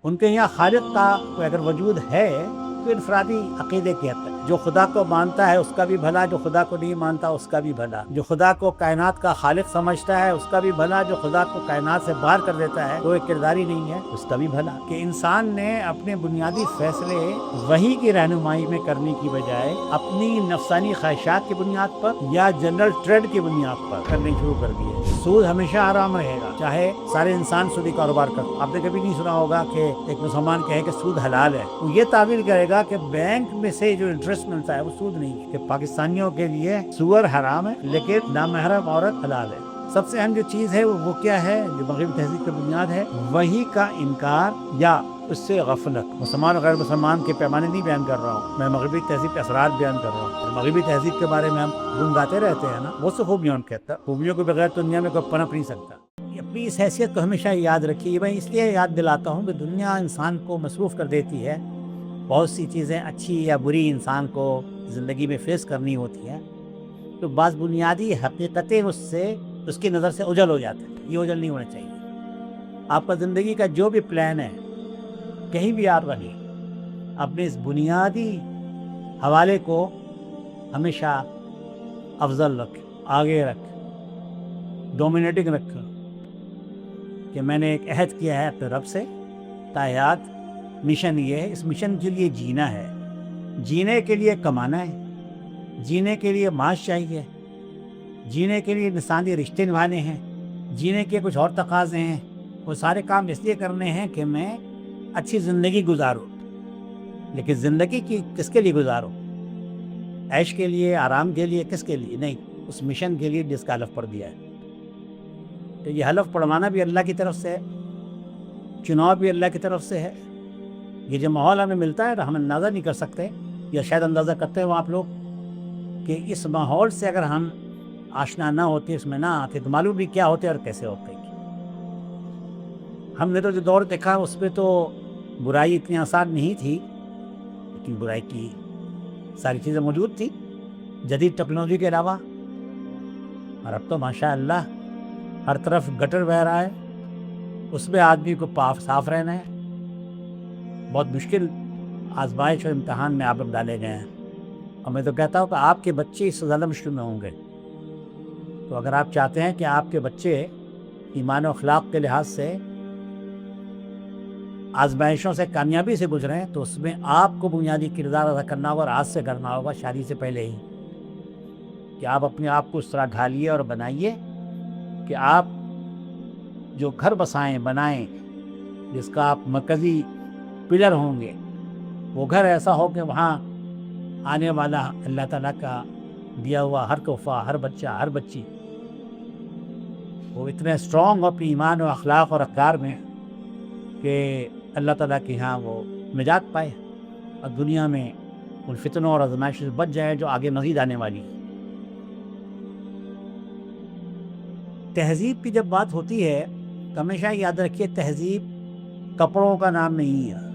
ان کے یہاں خالق کا کوئی اگر وجود ہے تو انفرادی عقیدے کے حد تک، جو خدا کو مانتا ہے اس کا بھی بھلا، جو خدا کو نہیں مانتا اس کا بھی بھلا، جو خدا کو کائنات کا خالق سمجھتا ہے اس کا بھی بھلا، جو خدا کو کائنات سے باہر کر دیتا ہے کوئی کرداری نہیں ہے اس کا بھی بھلا۔ کہ انسان نے اپنے بنیادی فیصلے وحی کی رہنمائی میں کرنے کی بجائے اپنی نفسانی خواہشات کی بنیاد پر یا جنرل ٹرینڈ کی بنیاد پر کرنے شروع کر دیے۔ سود ہمیشہ حرام رہے گا، چاہے سارے انسان سودی کاروبار کر۔ آپ نے کبھی نہیں سنا ہوگا کہ ایک مسلمان کہے کہ سود حلال ہے، وہ یہ تعبیر کرے گا کہ بینک میں سے جو انٹرسٹ ملتا ہے وہ سود نہیں۔ کہ پاکستانیوں کے لیے سور حرام ہے لیکن نامحرم عورت حلال ہے۔ سب سے اہم جو چیز ہے وہ کیا ہے، جو مغربی تہذیب کی بنیاد ہے، وہی کا انکار یا اس سے غفلت۔ مسلمان اور غیر مسلمان کے پیمانے نہیں بیان کر رہا ہوں، میں مغربی تہذیب کے اثرات بیان کر رہا ہوں۔ مغربی تہذیب کے بارے میں ہم گنگاتے رہتے ہیں نا، وہ سے خوبیوں کہتا ہے، خوبیوں کے بغیر تو دنیا میں کوئی پنپ نہیں سکتا۔ اپنی اس حیثیت کو ہمیشہ یاد رکھیے۔ میں اس لیے یاد دلاتا ہوں کہ دنیا انسان کو مصروف کر دیتی ہے، بہت سی چیزیں اچھی یا بری انسان کو زندگی میں فیس کرنی ہوتی ہے، تو بعض بنیادی حقیقتیں اس کی نظر سے اوجھل ہو جاتے ہیں۔ یہ اوجھل نہیں ہونا چاہیے۔ آپ کا زندگی کا جو بھی پلان ہے، کہیں بھی آپ رہیں، اپنے اس بنیادی حوالے کو ہمیشہ افضل رکھ، آگے رکھ، ڈومینیٹنگ رکھ، کہ میں نے ایک عہد کیا ہے اپنے رب سے تا حیات۔ مشن یہ ہے، اس مشن کے لیے جینا ہے، جینے کے لیے کمانا ہے، جینے کے لیے معاش چاہیے، جینے کے لیے انسانی رشتے نبھانے ہیں، جینے کے کچھ اور تقاضے ہیں۔ وہ سارے کام اس لیے کرنے ہیں کہ میں اچھی زندگی گزاروں، لیکن زندگی کی کس کے لیے گزاروں؟ عیش کے لیے، آرام کے لیے، کس کے لیے؟ نہیں، اس مشن کے لیے جس کا حلف پڑھ دیا ہے۔ تو یہ حلف پڑھوانا بھی اللہ کی طرف سے ہے، چناؤ بھی اللہ کی طرف سے ہے۔ یہ جو ماحول ہمیں ملتا ہے تو ہم اندازہ نہیں کر سکتے، یا شاید اندازہ کرتے ہو آپ لوگ، کہ اس ماحول سے اگر ہم آشنا نہ ہوتے، اس میں نہ آتے تو معلوم بھی کیا ہوتے اور کیسے ہوتے۔ ہم نے تو جو دور دیکھا اس میں تو برائی اتنی آسان نہیں تھی، لیکن برائی کی ساری چیزیں موجود تھیں جدید ٹیکنالوجی کے علاوہ۔ اور اب تو ماشاء اللہ ہر طرف گٹر بہہ رہا ہے، اس میں آدمی کو صاف رہنا ہے۔ بہت مشکل آزمائش اور امتحان میں آپ ڈالے گئے ہیں، اور میں تو کہتا ہوں کہ آپ کے بچے اس سے زیادہ مشکل میں ہوں گے۔ تو اگر آپ چاہتے ہیں کہ آپ کے بچے ایمان و اخلاق کے لحاظ سے آزمائشوں سے کامیابی سے گزریں، تو اس میں آپ کو بنیادی کردار ادا کرنا ہوگا، اور آج سے کرنا ہوگا، شادی سے پہلے ہی، کہ آپ اپنے آپ کو اس طرح ڈھالیے اور بنائیے کہ آپ جو گھر بنائیں جس کا آپ مرکزی پلر ہوں گے، وہ گھر ایسا ہو کہ وہاں آنے والا اللہ تعالیٰ کا دیا ہوا ہر تحفہ، ہر بچہ، ہر بچی، وہ اتنے اسٹرانگ ہو اپنی ایمان و اخلاق اور اقدار میں کہ اللہ تعالیٰ کے ہاں وہ نجات پائے، اور دنیا میں ان فتنوں اور آزمائشوں سے بچ جائے جو آگے مزید آنے والی ہے۔ تہذیب کی جب بات ہوتی ہے تو ہمیشہ یاد رکھیے، تہذیب کپڑوں کا نام نہیں ہے،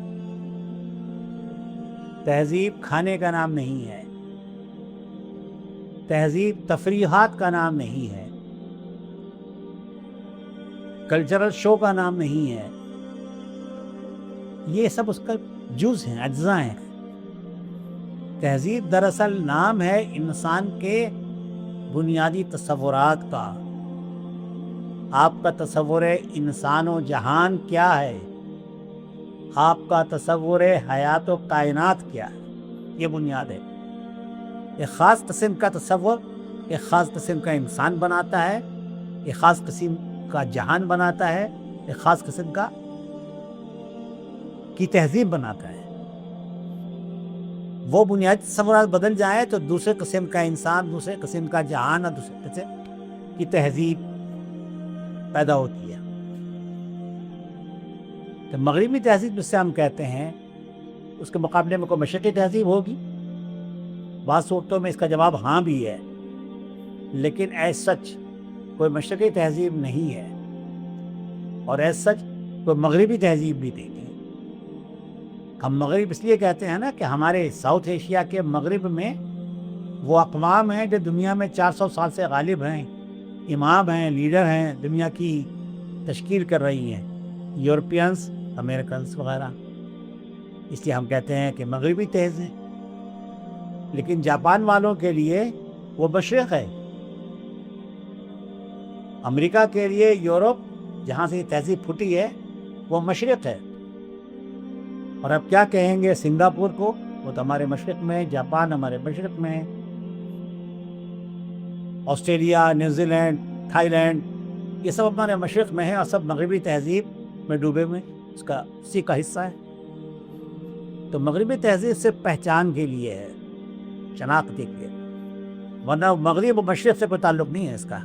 تہذیب کھانے کا نام نہیں ہے، تہذیب تفریحات کا نام نہیں ہے، کلچرل شو کا نام نہیں ہے۔ یہ سب اس کا جز ہیں، اجزاء ہیں۔ تہذیب دراصل نام ہے انسان کے بنیادی تصورات کا۔ آپ کا تصور انسان و جہان کیا ہے؟ آپ کا تصور حیات و کائنات کیا ہے؟ یہ بنیاد ہے۔ ایک خاص قسم کا تصور ایک خاص قسم کا انسان بناتا ہے، ایک خاص قسم کا جہان بناتا ہے، ایک خاص قسم کی تہذیب بناتا ہے۔ وہ بنیادی تصورات بدل جائے تو دوسرے قسم کا انسان، دوسرے قسم کا جہان اور دوسرے قسم کی تہذیب پیدا ہوتی ہے۔ تو مغربی تہذیب جس سے ہم کہتے ہیں، اس کے مقابلے میں کوئی مشرقی تہذیب ہوگی؟ بعض صورتوں میں اس کا جواب ہاں بھی ہے، لیکن ایز سچ کوئی مشرقی تہذیب نہیں ہے، اور ایز سچ کوئی مغربی تہذیب بھی نہیں ہے۔ ہم مغرب اس لیے کہتے ہیں نا کہ ہمارے ساؤتھ ایشیا کے مغرب میں وہ اقوام ہیں جو دنیا میں 400 سال سے غالب ہیں، امام ہیں، لیڈر ہیں، دنیا کی تشکیل کر رہی ہیں۔ یورپینس امریکنس وغیرہ، اس لیے ہم کہتے ہیں کہ مغربی تہذیب. لیکن جاپان والوں کے لیے وہ مشرق ہے. امریکہ کے لیے یورپ جہاں سے یہ تہذیب پھوٹی ہے وہ مشرق ہے. اور اب کیا کہیں گے سنگاپور کو؟ وہ تو ہمارے مشرق میں ہے. جاپان ہمارے مشرق میں ہے. Australia, New Zealand, Thailand, یہ سب ہمارے مشرق میں ہیں اور سب مغربی تہذیب میں ڈوبے ہوئے، اسی کا حصہ ہے. تو مغربی تہذیب صرف پہچان کے لیے ہے، شناخت کے لیے، ورنہ مغرب و مشرق سے کوئی تعلق نہیں ہے. اس کا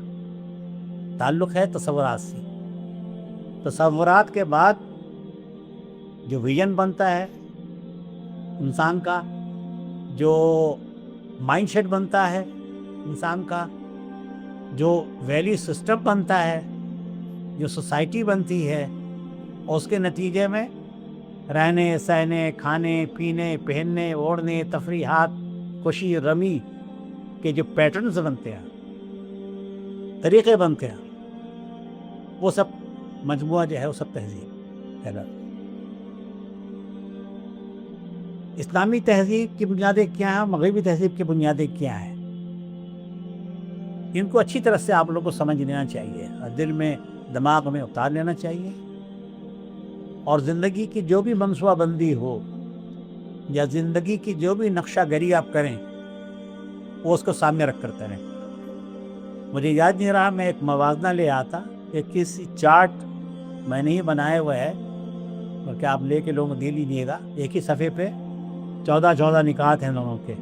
تعلق ہے تصورات سے. تصورات کے بعد جو ویژن بنتا ہے انسان کا، جو مائنڈ سیٹ بنتا ہے انسان کا، جو ویلیو سسٹم بنتا ہے، جو سوسائٹی بنتی ہے، اور اس کے نتیجے میں رہنے سہنے، کھانے پینے، پہننے اوڑھنے، تفریحات، خوشی رمی کے جو پیٹرنز بنتے ہیں، طریقے بنتے ہیں، وہ سب مجموعہ جو ہے وہ سب تہذیب ہے. اسلامی تہذیب کی بنیادیں کیا ہیں؟ مغربی تہذیب کی بنیادیں کیا ہیں؟ ان کو اچھی طرح سے آپ لوگوں کو سمجھ لینا چاہیے اور دل میں دماغ میں اتار لینا چاہیے. اور زندگی کی جو بھی منصوبہ بندی ہو یا زندگی کی جو بھی نقشہ گری آپ کریں وہ اس کو سامنے رکھ کر کریں. مجھے یاد نہیں رہا، میں ایک موازنہ لے آتا کہ کسی چارٹ میں نے ہی بنائے ہوئے ہے، بلکہ آپ لے کے لوگوں کو دے لیجیے گا. ایک ہی صفحے پہ 14 نکات ہیں دونوں کے،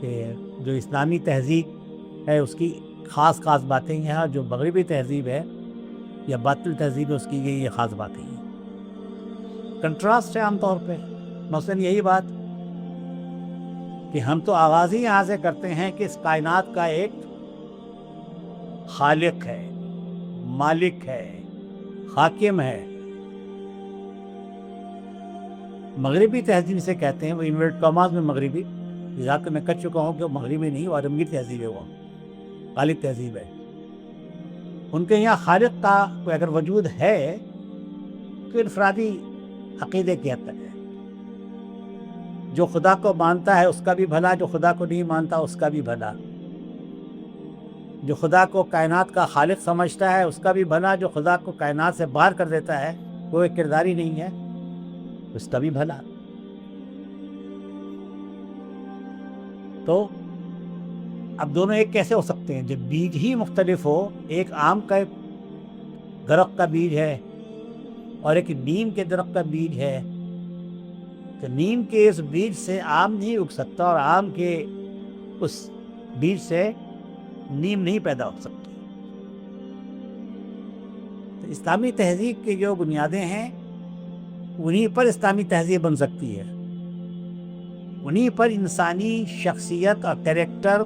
کہ جو اسلامی تہذیب ہے اس کی خاص باتیں ہیں، جو مغربی تہذیب ہے یا باطل تہذیب ہے اس کی یہ خاص باتیں ہیں. کنٹراسٹ ہے عام طور پہ. مثلاً یہی بات کہ ہم تو آغاز ہی یہاں سے کرتے ہیں کہ اس کائنات کا ایک خالق ہے، مالک ہے، حاکم ہے. مغربی تہذیب سے کہتے ہیں، وہ انورٹ کاماز میں مغربی، جہاں کہ میں کہہ چکا ہوں کہ وہ مغربی نہیں، وہ عربی تہذیب ہے، وہ خالق تہذیب ہے. ان کے یہاں خالق کا کوئی اگر وجود ہے تو انفرادی عقیدے کی حد تک ہے. جو خدا کو مانتا ہے اس کا بھی بھلا، جو خدا کو نہیں مانتا اس کا بھی بھلا. جو خدا کو کائنات کا خالق سمجھتا ہے اس کا بھی بھلا، جو خدا کو کائنات سے باہر کر دیتا ہے، وہ ایک کردار ہی نہیں ہے، اس کا بھی بھلا. تو اب دونوں ایک کیسے ہو سکتے ہیں جب بیج ہی مختلف ہو؟ ایک آم کا درخت کا بیج ہے اور ایک نیم کے درخت کا بیج ہے. تو نیم کے اس بیج سے آم نہیں اگ سکتا اور آم کے اس بیج سے نیم نہیں پیدا ہو سکتی. تو اسلامی تہذیب کی جو بنیادیں ہیں انہی پر اسلامی تہذیب بن سکتی ہے، انہی پر انسانی شخصیت اور کریکٹر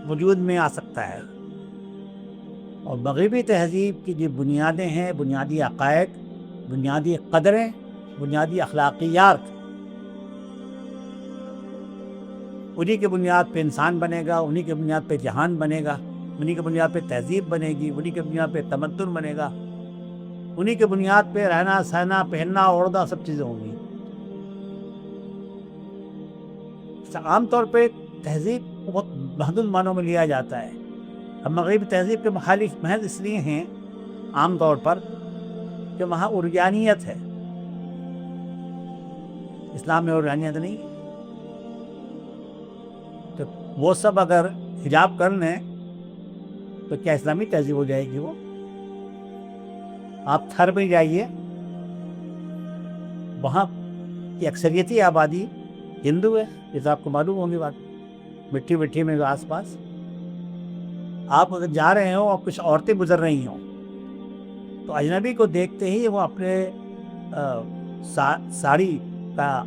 وجود میں آ سکتا ہے. اور مغربی تہذیب کی جو بنیادیں ہیں، بنیادی عقائد، بنیادی قدریں، بنیادی اخلاقیات، انہی کی بنیاد پہ انسان بنے گا، انہی کی بنیاد پہ جہان بنے گا، انہی کی بنیاد پہ تہذیب بنے گی، انہی کی بنیاد پہ تمدن بنے گا، انہی کی بنیاد پہ رہنا سہنا پہننا اوڑھنا سب چیزیں ہوں گی. عام طور پہ تہذیب بہت محدود معنوں میں لیا جاتا ہے. اب مغربی تہذیب کے مخالف محض اس لیے ہیں عام طور پر کہ وہاں عریانیت ہے. اسلام میں عریانیت نہیں. تو وہ سب اگر حجاب کر لیں تو کیا اسلامی تہذیب ہو جائے گی؟ وہ آپ تھر میں جائیے، وہاں کی اکثریتی آبادی ہندو ہے، جیسے آپ کو معلوم ہوگی بات. مٹی میں آس پاس آپ اگر جا رہے ہوں اور کچھ عورتیں گزر رہی ہوں تو اجنبی کو دیکھتے ہی وہ اپنے ساڑی کا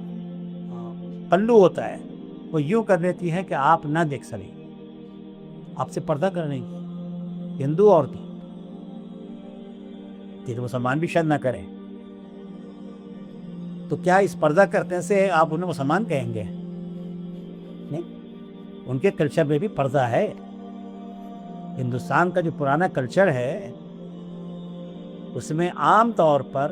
پلو ہوتا ہے وہ یوں کر دیتی ہے کہ آپ نہ دیکھ سکیں، آپ سے پردہ کر رہی ہیں. ہندو عورتیں، پھر مسلمان بھی شاید نہ کریں. تو کیا اس پردہ کرنے سے آپ انہیں مسلمان کہیں گے؟ نہیں. ان کے کلچر میں بھی پردہ ہے. ہندوستان کا جو پرانا کلچر ہے اس میں عام طور پر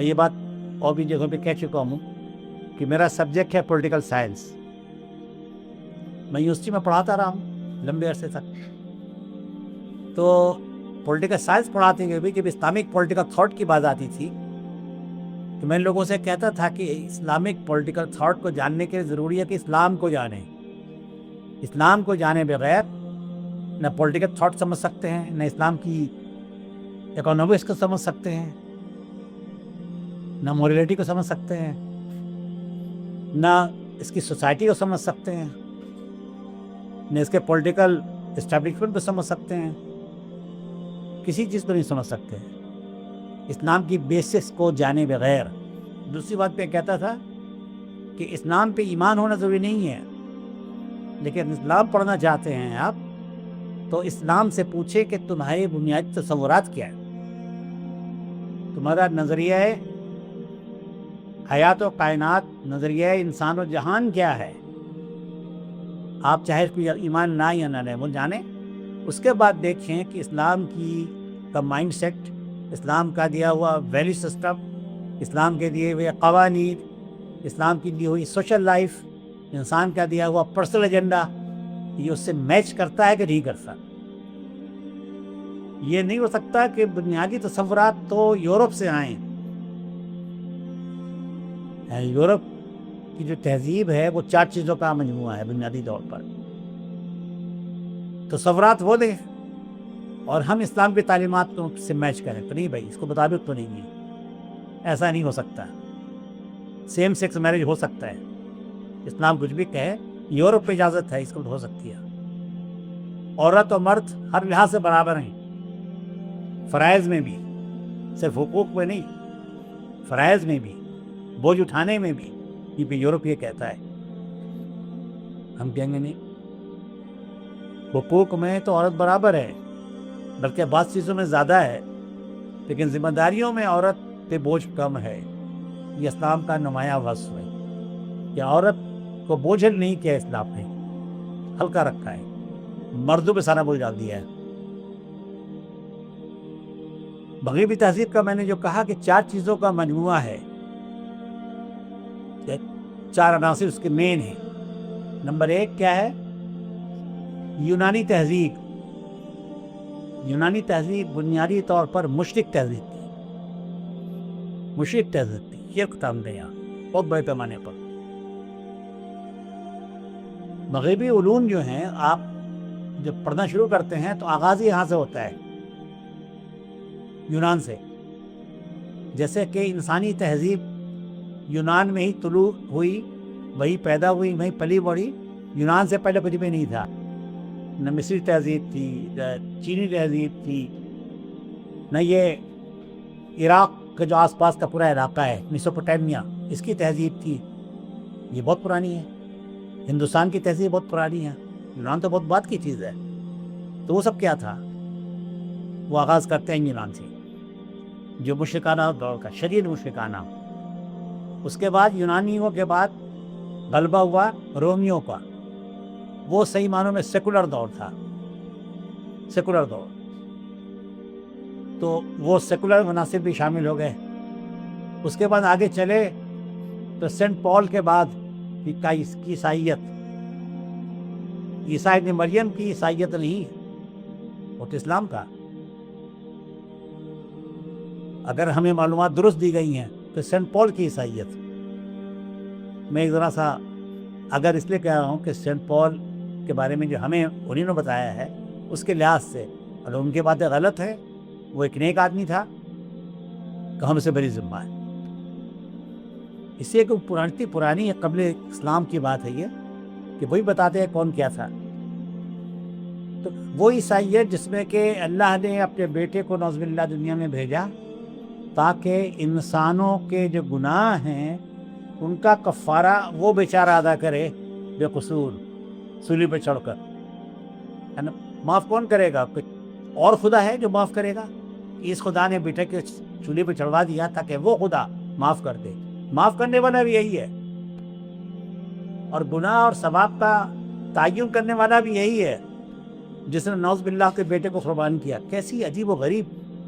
میں یہ بات اور بھی جگہوں پہ کہہ چکا ہوں کہ میرا سبجیکٹ ہے پولیٹیکل سائنس. میں یونیورسٹی میں پڑھاتا رہا ہوں لمبے عرصے تک. تو پولیٹیکل سائنس پڑھاتے ہوئے بھی جب اسلامک پولیٹیکل تھاٹ کی بات آتی تھی تو میں لوگوں سے کہتا تھا کہ اسلامک پولیٹیکل تھاٹ کو جاننے کے لیے ضروری ہے کہ اسلام کو جانیں. اسلام کو جانے بغیر نہ پولیٹیکل تھاٹ سمجھ سکتے ہیں، نہ اسلام کی اکانومکس کو سمجھ سکتے ہیں، نہ مورلٹی کو سمجھ سکتے ہیں، نہ اس کی سوسائٹی کو سمجھ سکتے ہیں، نہ اس کے پولیٹیکل اسٹیبلشمنٹ کو سمجھ سکتے ہیں. کسی چیز کو نہیں سمجھ سکتے اسلام کی بیسس کو جانے بغیر. دوسری بات پہ کہتا تھا کہ اسلام پہ ایمان ہونا ضروری نہیں ہے، لیکن اسلام پڑھنا چاہتے ہیں آپ تو اسلام سے پوچھیں کہ تمہارے بنیادی تصورات کیا ہے، تمہارا نظریہ حیات و کائنات، نظریہ انسان و جہان کیا ہے. آپ چاہے اس کو ایمان نہ یا نہ لیں وہ جانیں، اس کے بعد دیکھیں کہ اسلام کا مائنڈ سیٹ، اسلام کا دیا ہوا ویلیو سسٹم، اسلام کے دیے ہوئے قوانین، اسلام کی دی ہوئی سوشل لائف، انسان کا دیا ہوا پرسنل ایجنڈا، یہ اس سے میچ کرتا ہے کہ نہیں کرتا. یہ نہیں ہو سکتا کہ بنیادی تصورات تو یورپ سے آئیں. یورپ کی جو تہذیب ہے وہ 4 چیزوں کا مجموعہ ہے بنیادی طور پر. تصورات وہ دیں اور ہم اسلام کی تعلیمات کو سے میچ کریں تو نہیں بھائی، اس کو مطابق تو نہیں ہے، ایسا نہیں ہو سکتا. سیم سیکس میرج ہو سکتا ہے، اسلام کچھ بھی کہے، یورپ پہ اجازت ہے، اس کو ہو سکتی ہے. عورت اور مرد ہر لحاظ سے برابر ہیں، فرائض میں بھی، صرف حقوق میں نہیں، فرائض میں بھی، بوجھ اٹھانے میں بھی. یہ پہ یورپ یہ کہتا ہے، ہم کہیں گے نہیں. حقوق میں تو عورت برابر ہے، بلکہ بعض چیزوں میں زیادہ ہے، لیکن ذمہ داریوں میں عورت پہ بوجھ کم ہے. یہ اسلام کا نمایاں وصف ہے کہ عورت کو بوجھل نہیں کیا اسلام نے، ہلکا رکھا ہے، مردوں پہ سارا بوجھ ڈال دیا ہے. مغربی تہذیب کا میں نے جو کہا کہ 4 چیزوں کا مجموعہ ہے، 4 عناصر اس کے مین ہیں. نمبر 1 کیا ہے؟ یونانی تہذیب. یونانی تہذیب بنیادی طور پر مشرک تہذیب تھی، مشرک تہذیب تھی، شرک تھا ہم نے یہاں بہت بڑے پیمانے پر. مغربی علوم جو ہیں آپ جب پڑھنا شروع کرتے ہیں تو آغاز ہی یہاں سے ہوتا ہے، یونان سے. جیسے کہ انسانی تہذیب یونان میں ہی طلوع ہوئی، وہی پیدا ہوئی، وہی پلی بڑھی. یونان سے پہلے کچھ بھی نہیں تھا، نہ مصری تہذیب تھی، نہ چینی تہذیب تھی، نہ یہ عراق کا جو آس پاس کا پورا علاقہ ہے میسوپوٹیمیا، اس کی تہذیب تھی. یہ بہت پرانی ہے. ہندوستان کی تہذیب بہت پرانی ہے، یونان تو بہت بعد کی چیز ہے. تو وہ سب کیا تھا؟ وہ آغاز کرتے ہیں یونان سے، جو مشرکانہ دور کا شدید مشرکانہ. اس کے بعد یونانیوں کے بعد غلبہ ہوا رومیوں کا. وہ صحیح معنوں میں سیکولر دور تھا، سیکولر دور. تو وہ سیکولر عناصر بھی شامل ہو گئے. اس کے بعد آگے چلے تو سینٹ پال کے بعد کی عیسائیت. عیسیٰ ابن مریم کی عیسائیت نہیں، وہ تو اسلام کا. اگر ہمیں معلومات درست دی گئی ہیں تو سینٹ پال کی عیسائیت. میں ایک ذرا سا اگر اس لیے کہہ رہا ہوں کہ سینٹ پال کے بارے میں جو ہمیں انہوں نے بتایا ہے اس کے لحاظ سے اگر ان کی باتیں غلط ہے، وہ ایک نیک آدمی تھا کہ ہم سے بڑی ذمہ ہے. اس لیے کہ پرانی قبل اسلام کی بات ہے یہ، کہ وہی بتاتے ہیں کون کیا تھا. تو وہ عیسائیت جس میں کہ اللہ نے اپنے بیٹے کو نعوذ باللہ دنیا میں بھیجا تاکہ انسانوں کے جو گناہ ہیں ان کا کفارہ وہ بیچارہ ادا کرے بے قصور سولی پہ چڑھ کر. ہے نا؟ معاف کون کرے گا؟ اور خدا ہے جو معاف کرے گا؟ اس خدا نے بیٹے کے چولی پہ چڑھوا دیا تاکہ وہ خدا معاف کر دے. معاف کرنے والا بھی یہی ہے، اور گناہ اور ثواب کا تعین کرنے والا بھی یہی ہے جس نے نعوذ باللہ کے بیٹے کو قربان کیا. کیسی عجیب و غریب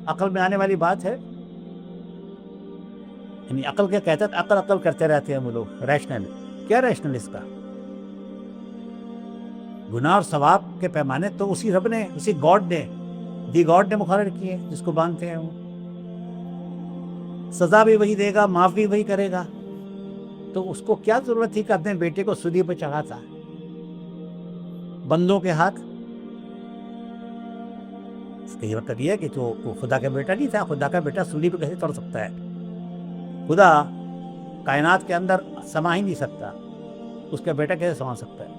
عقل میں آنے والی بات ہے. یعنی عقل کیا کہتا ہے؟ عقل کرتے رہتے ہیں وہ لوگ، ریشنل. کیا ریشنل اس کا؟ گناہ اور ثواب کے پیمانے تو اسی رب نے، اسی گاڈ نے، دی گاڈ نے مقرر کیے جس کو مانتے ہیں وہ. سزا بھی وہی دے گا، معاف بھی وہی کرے گا. تو اس کو کیا ضرورت تھی کہ اپنے بیٹے کو سولی پہ چڑھاتا بندوں کے ہاتھ؟ اس کا یہ مطلب یہ ہے کہ تو وہ خدا کا بیٹا نہیں تھا. خدا کا بیٹا سولی پہ کیسے چڑھ سکتا ہے؟ خدا کائنات کے اندر سما ہی نہیں سکتا، اس کا بیٹا کیسے سما سکتا ہے؟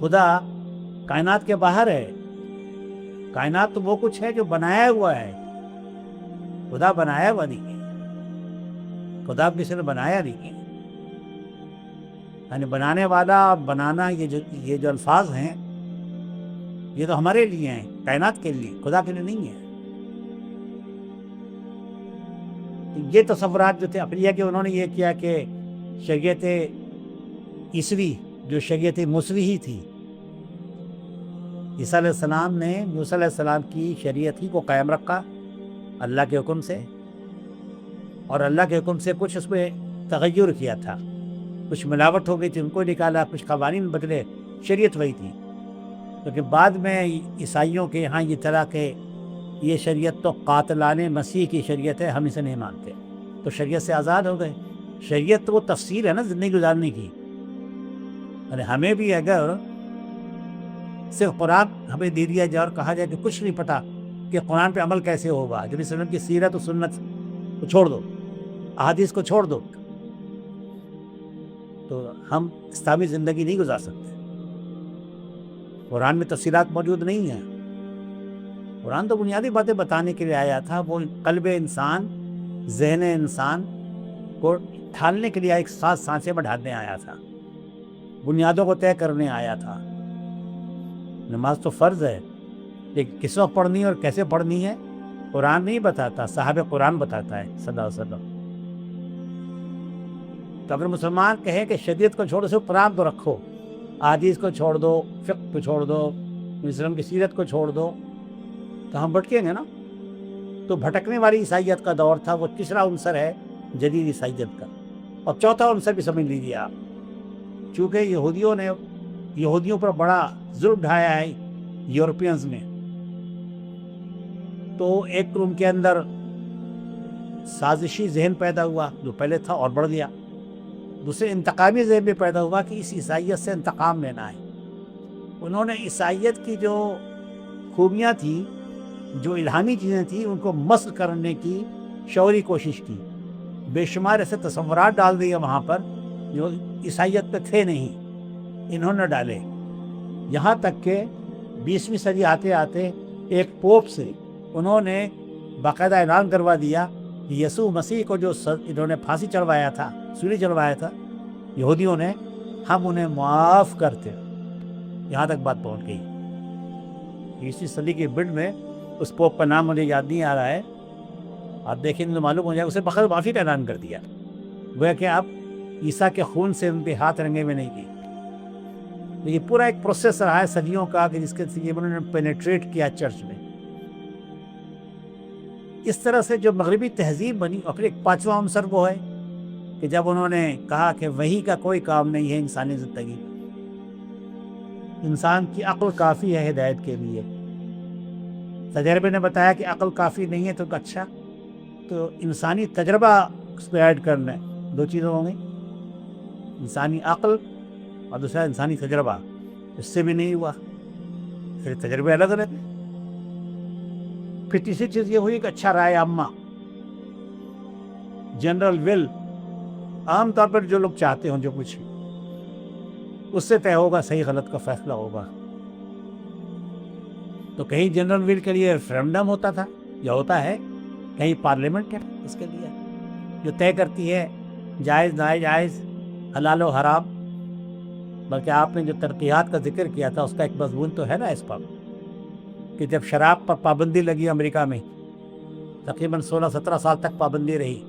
خدا کائنات کے باہر ہے. کائنات تو وہ کچھ ہے جو بنایا ہوا ہے، خدا بنایا ہوا نہیں ہے. خدا کسی نے بنایا نہیں ہے. یعنی بنانے والا، بنانا، یہ جو الفاظ ہیں یہ تو ہمارے لیے ہیں، کائنات کے لیے، خدا کے لیے نہیں ہے. یہ تصورات جو تھے اپریہ کے، انہوں نے یہ کیا کہ شریعت عیسوی جو شریعت موسوی ہی تھی، عیسیٰ علیہ السلام نے موسیٰ علیہ السلام کی شریعت ہی کو قائم رکھا اللہ کے حکم سے، اور اللہ کے حکم سے کچھ اس میں تغیر کیا تھا، کچھ ملاوٹ ہو گئی تھی، ان کو نکالا، کچھ قوانین بدلے، شریعت وہی تھی. لیکن بعد میں عیسائیوں کے یہاں یہ طرح کہ یہ شریعت تو قاتلان مسیح کی شریعت ہے، ہم اسے نہیں مانتے، تو شریعت سے آزاد ہو گئے. شریعت تو وہ تفصیل ہے نا زندگی گزارنے کی. یعنی ہمیں بھی اگر صرف قرآن ہمیں دے دیا جائے اور کہا جائے کہ کچھ نہیں پتا کہ قرآن پہ عمل کیسے ہوگا، نبی صلی اللہ علیہ وسلم کی سیرت و سنت کو چھوڑ دو، احادیث کو چھوڑ دو، تو ہم اسلامی زندگی نہیں گزار سکتے. قرآن میں تفصیلات موجود نہیں ہیں. قرآن تو بنیادی باتیں بتانے کے لیے آیا تھا. وہ قلب انسان، ذہن انسان کو ڈھالنے کے لیے ایک ساتھ سانچے میں ڈھالنے آیا تھا، بنیادوں کو طے کرنے آیا تھا. نماز تو فرض ہے، لیکن کس وقت پڑھنی ہے اور کیسے پڑھنی ہے قرآن نہیں بتاتا، صاحب قرآن بتاتا ہے صلی اللہ علیہ وسلم. تو اگر مسلمان کہے کہ شریعت کو چھوڑو، صرف قرآن تو رکھو، احادیث کو چھوڑ دو، فقہ کو چھوڑ دو، نبی وسلم کی سیرت کو چھوڑ دو، تو ہم بھٹکیں گے نا. تو بھٹکنے والی عیسائیت کا دور تھا. وہ تیسرا عنصر ہے جدید عیسائیت کا. اور چوتھا عنصر بھی سمجھ لیجیے آپ، چونکہ یہودیوں پر بڑا ظلم ڈھایا ہے یورپینز نے، تو ایک ان کے اندر سازشی ذہن پیدا ہوا جو پہلے تھا اور بڑھ گیا. دوسرے انتقامی ذہن بھی پیدا ہوا کہ اس عیسائیت سے انتقام لینا ہے. انہوں نے عیسائیت کی جو خوبیاں تھیں، جو الہامی چیزیں تھیں، ان کو مسخ کرنے کی شعوری کوشش کی. بے شمار ایسے تصورات ڈال دیے وہاں پر جو عیسائیت پہ تھے نہیں، انہوں نے ڈالے. یہاں تک کہ 20ویں صدی آتے آتے ایک پوپ سے انہوں نے باقاعدہ اعلان کروا دیا کہ یسوع مسیح کو جو انہوں نے پھانسی چڑھوایا تھا، سولی چڑھوایا تھا یہودیوں نے، ہم انہیں معاف کرتے. یہاں تک بات پہنچ گئی. 20ویں صدی کی بڈ میں اس پوپ کا نام مجھے یاد نہیں آ رہا ہے، آپ دیکھیں تو معلوم ہو جائے، اسے بغیر معافی کا اعلان کر دیا. وہ کہ آپ عیسیٰ کے خون سے ان پہ ہاتھ رنگے ہوئے نہیں کی. تو یہ پورا ایک پروسیس رہا ہے صدیوں کا کہ جس کے انہوں نے پینیٹریٹ کیا چرچ میں. اس طرح سے جو مغربی تہذیب بنی. اور پھر ایک پانچواں عنصر وہ ہے کہ جب انہوں نے کہا کہ وحی کا کوئی کام نہیں ہے انسانی زندگی، انسان کی عقل کافی ہے ہدایت کے لیے. تجربے نے بتایا کہ عقل کافی نہیں ہے، تو اچھا تو انسانی تجربہ اس پہ ایڈ کرنا ہے. دو چیزیں ہوں گی، انسانی عقل اور دوسرا انسانی تجربہ. اس سے بھی نہیں ہوا، پھر تجربے الگ رہتے. پھر تیسری چیز یہ ہوئی کہ اچھا رائے عامہ، جنرل ول، عام طور پر جو لوگ چاہتے ہوں جو کچھ، اس سے طے ہوگا، صحیح غلط کا فیصلہ ہوگا. تو کہیں جنرل ول کے لیے ریفرینڈم ہوتا تھا یا ہوتا ہے، کہیں پارلیمنٹ ہے اس کے لیے جو طے کرتی ہے جائز ناجائز، حلال و حرام. بلکہ آپ نے جو ترقیات کا ذکر کیا تھا اس کا ایک مضمون تو ہے نا اس پر، کہ جب شراب پر پابندی لگی امریکہ میں، تقریباً 16-17 سال تک پابندی رہی،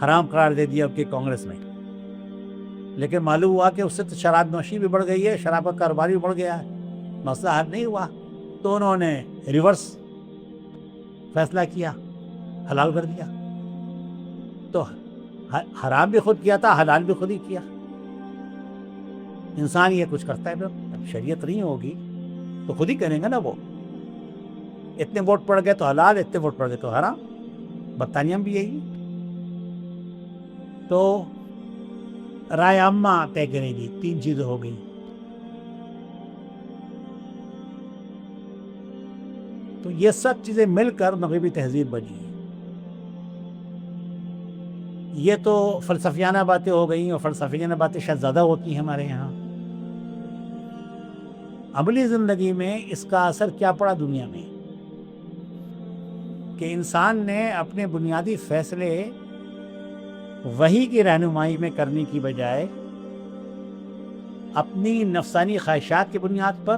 حرام قرار دے دیا ان کی کانگریس میں. لیکن معلوم ہوا کہ اس سے تو شراب نوشی بھی بڑھ گئی ہے، شراب کا کاروبار بھی بڑھ گیا ہے، مسئلہ حل نہیں ہوا. تو انہوں نے ریورس فیصلہ کیا، حلال کر دیا. تو حرام بھی خود کیا تھا، حلال بھی خود ہی کیا. انسان یہ کچھ کرتا ہے اب شریعت نہیں ہوگی تو خود ہی کریں گے نا. وہ اتنے ووٹ پڑ گئے تو حلال، اتنے ووٹ پڑ گئے تو حرام. برطانیہ میں بھی یہی. تو رائے عامہ طے کرے گی، 3 چیزیں ہو گئی. تو یہ سب چیزیں مل کر مغربی تہذیب بنی. یہ تو فلسفیانہ باتیں ہو گئیں، اور فلسفیانہ باتیں شاید زیادہ ہوتی ہیں ہمارے یہاں. عملی زندگی میں اس کا اثر کیا پڑا دنیا میں، کہ انسان نے اپنے بنیادی فیصلے وحی کی رہنمائی میں کرنے کی بجائے اپنی نفسانی خواہشات کی بنیاد پر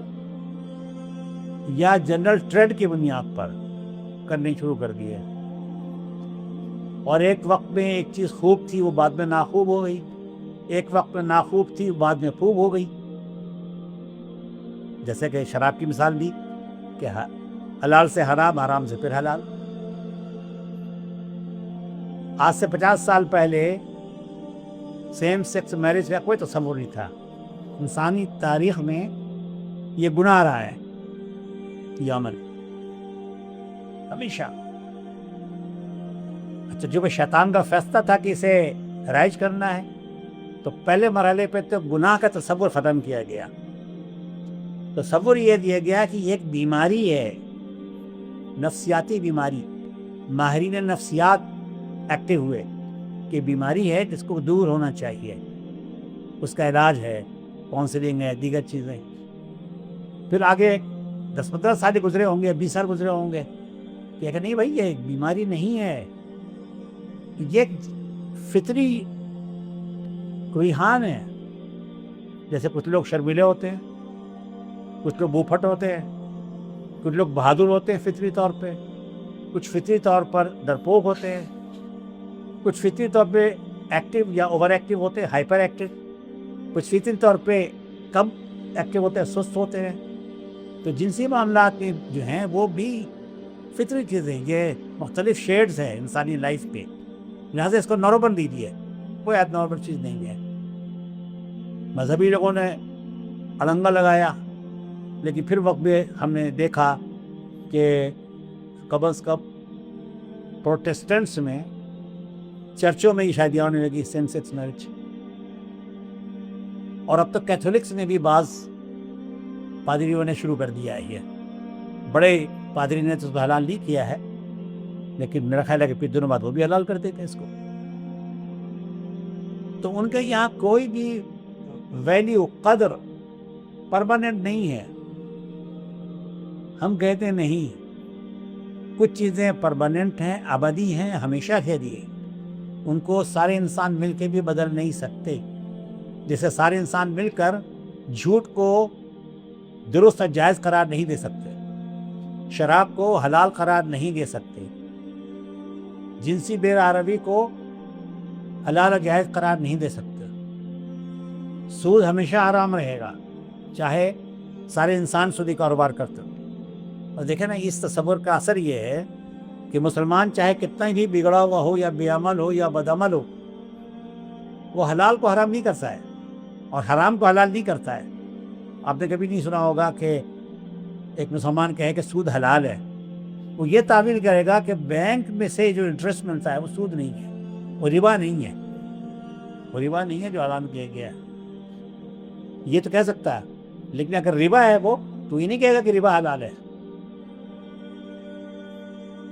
یا جنرل ٹرینڈ کی بنیاد پر کرنے شروع کر دیے. اور ایک وقت میں ایک چیز خوب تھی، وہ بعد میں ناخوب ہو گئی. ایک وقت میں ناخوب تھی، بعد میں خوب ہو گئی. جیسے کہ شراب کی مثال دی کہ حلال سے حرام، حرام سے پھر حلال. آج سے 50 سال پہلے سیم سیکس میرج کا کوئی تصور نہیں تھا. انسانی تاریخ میں یہ گناہ رہا ہے، یہ عمل ہمیشہ. اچھا، جو شیطان کا فیصلہ تھا کہ اسے رائج کرنا ہے، تو پہلے مرحلے پہ تو گناہ کا تصور ختم کیا گیا. تصور یہ دیا گیا کہ یہ ایک بیماری ہے، نفسیاتی بیماری. ماہرین نفسیات ایکٹیو ہوئے کہ بیماری ہے جس کو دور ہونا چاہیے، اس کا علاج ہے، کاؤنسلنگ ہے، دیگر چیزیں. پھر آگے 10-15 سال گزرے ہوں گے، 20 سال گزرے ہوں گے کہ نہیں بھائی، یہ بیماری نہیں ہے، یہ ایک فطری رجحان ہے. جیسے کچھ لوگ شرمیلے ہوتے ہیں، کچھ لوگ بوپھٹ ہوتے ہیں، کچھ لوگ بہادر ہوتے ہیں فطری طور پہ، کچھ فطری طور پر ڈرپوک ہوتے ہیں، کچھ فطری طور پہ ایکٹیو یا اوور ایکٹیو ہوتے ہیں، ہائپر ایکٹیو، کچھ فطری طور پہ کم ایکٹیو ہوتے ہیں، سست ہوتے ہیں. تو جنسی معاملات میں جو ہیں وہ بھی فطری چیزیں، یہ مختلف شیڈز ہیں انسانی لائف پہ. لہٰذا اس کو نارمل نہیں دیا، کوئی ایت نارمل چیز نہیں ہے. مذہبی لوگوں نے علنگا لگایا، لیکن پھر وقت میں ہم نے دیکھا کہ کم از کم پروٹیسٹنٹس میں، چرچوں میں یہ شادیاں ہونے لگی، سیم سیکس میرج. اور اب تک کیتھولکس نے بھی بعض پادریوں نے شروع کر دیا ہے. یہ بڑے پادری نے تو اس کو حلال نہیں کیا ہے، لیکن میرا خیال ہے کہ پھر دنوں بعد وہ بھی حلال کر دیتے ہیں اس کو. تو ان کے یہاں کوئی بھی ویلیو، قدر پرماننٹ نہیں ہے. ہم کہتے نہیں، کچھ چیزیں پرماننٹ ہیں، ابدی ہیں، ہمیشہ کے لیے. ان کو سارے انسان مل کے بھی بدل نہیں سکتے. جیسے سارے انسان مل کر جھوٹ کو درست اور جائز قرار نہیں دے سکتے، شراب کو حلال قرار نہیں دے سکتے، جنسی بے روی کو حلال اور جائز قرار نہیں دے سکتے. سود ہمیشہ حرام رہے گا، چاہے سارے انسان سودی کاروبار کرتے ہو. اور دیکھیں نا، اس تصور کا اثر یہ ہے کہ مسلمان چاہے کتنا ہی بگڑا ہوا ہو یا بے عمل ہو یا بد عمل ہو، وہ حلال کو حرام نہیں کرتا ہے اور حرام کو حلال نہیں کرتا ہے. آپ نے کبھی نہیں سنا ہوگا کہ ایک مسلمان کہے کہ سود حلال ہے. وہ یہ تعبیر کرے گا کہ بینک میں سے جو انٹرسٹ ملتا ہے وہ سود نہیں ہے، وہ ربا نہیں ہے، وہ ربا نہیں ہے جو اعلان کیا گیا ہے. یہ تو کہہ سکتا ہے، لیکن اگر ربا ہے وہ تو یہ نہیں کہے گا کہ ربا حلال ہے.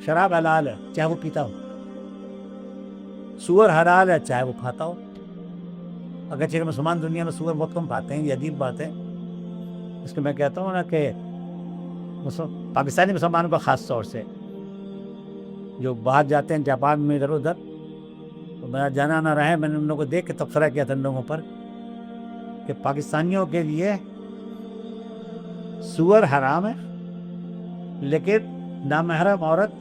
شراب حلال ہے چاہے وہ پیتا ہو، سور حلال ہے چاہے وہ کھاتا ہو. اگرچہ مسلمان دنیا میں سور بہت کم کھاتے ہیں، یہ عجیب بات ہے. اس کو میں کہتا ہوں نا کہ پاکستانی مسلمانوں کا خاص طور سے جو باہر جاتے ہیں جاپان میں ادھر ادھر، تو میرا جانا نہ رہے، میں نے ان لوگوں کو دیکھ کے تبصرہ کیا تھا ان لوگوں پر کہ پاکستانیوں کے لیے سور حرام ہے، لیکن نامحرم عورت